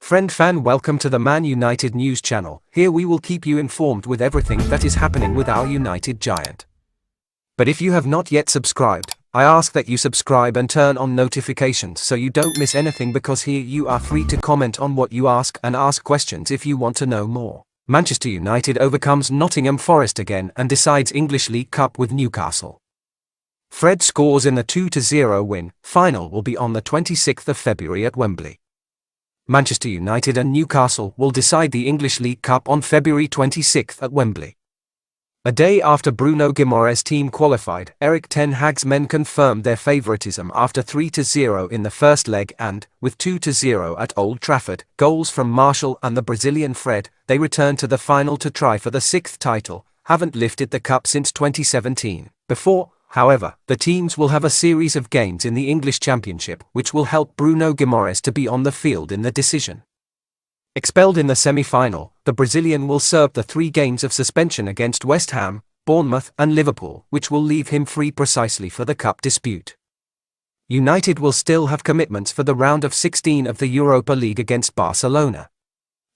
Friend fan, welcome to the Man United news channel. Here we will keep you informed with everything that is happening with our United giant. But if you have not yet subscribed, I ask that you subscribe and turn on notifications so you don't miss anything, because here you are free to comment on what you ask and ask questions if you want to know more. Manchester United overcomes Nottingham Forest again and decides English League Cup with Newcastle. Fred scores in the 2-0 win. Final will be on the 26th of February at Wembley. Manchester United and Newcastle will decide the English League Cup on February 26 at Wembley. A day after Bruno Guimaraes' team qualified, Erik Ten Hag's men confirmed their favouritism after 3-0 in the first leg and, with 2-0 at Old Trafford, goals from Martial and the Brazilian Fred, they returned to the final to try for the sixth title. Haven't lifted the cup since 2017. Before, however, the teams will have a series of games in the English Championship, which will help Bruno Guimaraes to be on the field in the decision. Expelled in the semi-final, the Brazilian will serve the 3 games of suspension against West Ham, Bournemouth and Liverpool, which will leave him free precisely for the cup dispute. United will still have commitments for the round of 16 of the Europa League against Barcelona.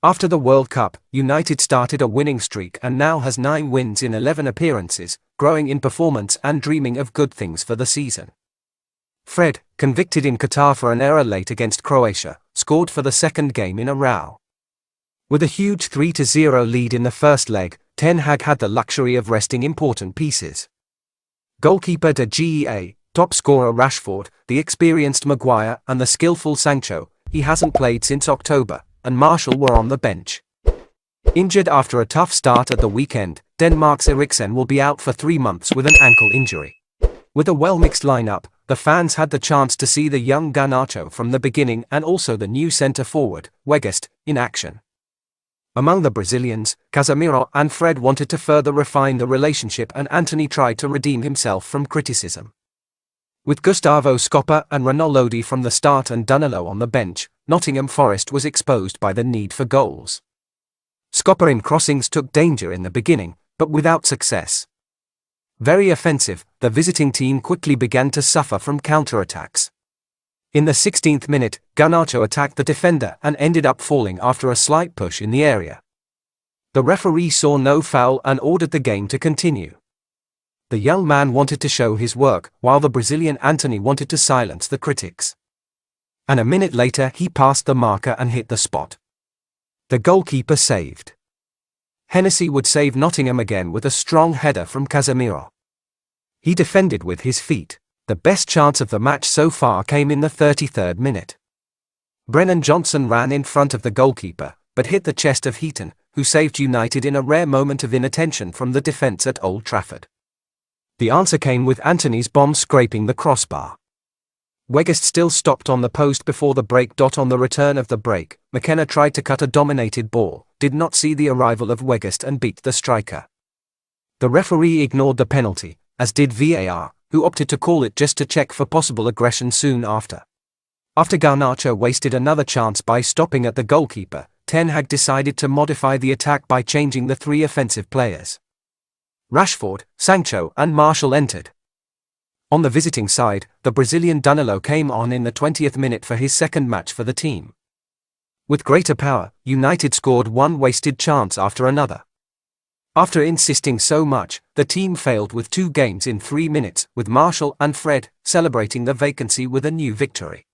After the World Cup, United started a winning streak and now has 9 wins in 11 appearances, growing in performance and dreaming of good things for the season. Fred, convicted in Qatar for an error late against Croatia, scored for the second game in a row. With a huge 3-0 lead in the first leg, Ten Hag had the luxury of resting important pieces. Goalkeeper De Gea, top scorer Rashford, the experienced Maguire and the skillful Sancho, he hasn't played since October, and Martial were on the bench. Injured after a tough start at the weekend, Denmark's Eriksen will be out for 3 months with an ankle injury. With a well-mixed lineup, the fans had the chance to see the young Garnacho from the beginning and also the new centre-forward, Weghorst, in action. Among the Brazilians, Casemiro and Fred wanted to further refine the relationship, and Antony tried to redeem himself from criticism. With Gustavo Scopa and Ronaldo from the start and Danilo on the bench, Nottingham Forest was exposed by the need for goals. Scopa in crossings took danger in the beginning, but without success. Very offensive, the visiting team quickly began to suffer from counter-attacks. In the 16th minute, Garnacho attacked the defender and ended up falling after a slight push in the area. The referee saw no foul and ordered the game to continue. The young man wanted to show his work, while the Brazilian Antony wanted to silence the critics. And a minute later he passed the marker and hit the spot. The goalkeeper saved. Hennessy would save Nottingham again with a strong header from Casemiro. He defended with his feet. The best chance of the match so far came in the 33rd minute. Brennan Johnson ran in front of the goalkeeper, but hit the chest of Heath, who saved United in a rare moment of inattention from the defence at Old Trafford. The answer came with Antony's bomb scraping the crossbar. Weghorst still stopped on the post before the break. On the return of the break, McKenna tried to cut a dominated ball, did not see the arrival of Weghorst and beat the striker. The referee ignored the penalty, as did VAR, who opted to call it just to check for possible aggression soon after. After Garnacho wasted another chance by stopping at the goalkeeper, Ten Hag decided to modify the attack by changing the 3 offensive players. Rashford, Sancho and Martial entered. On the visiting side, the Brazilian Danilo came on in the 20th minute for his second match for the team. With greater power, United scored one wasted chance after another. After insisting so much, the team failed with 2 games in 3 minutes, with Martial and Fred celebrating the vacancy with a new victory.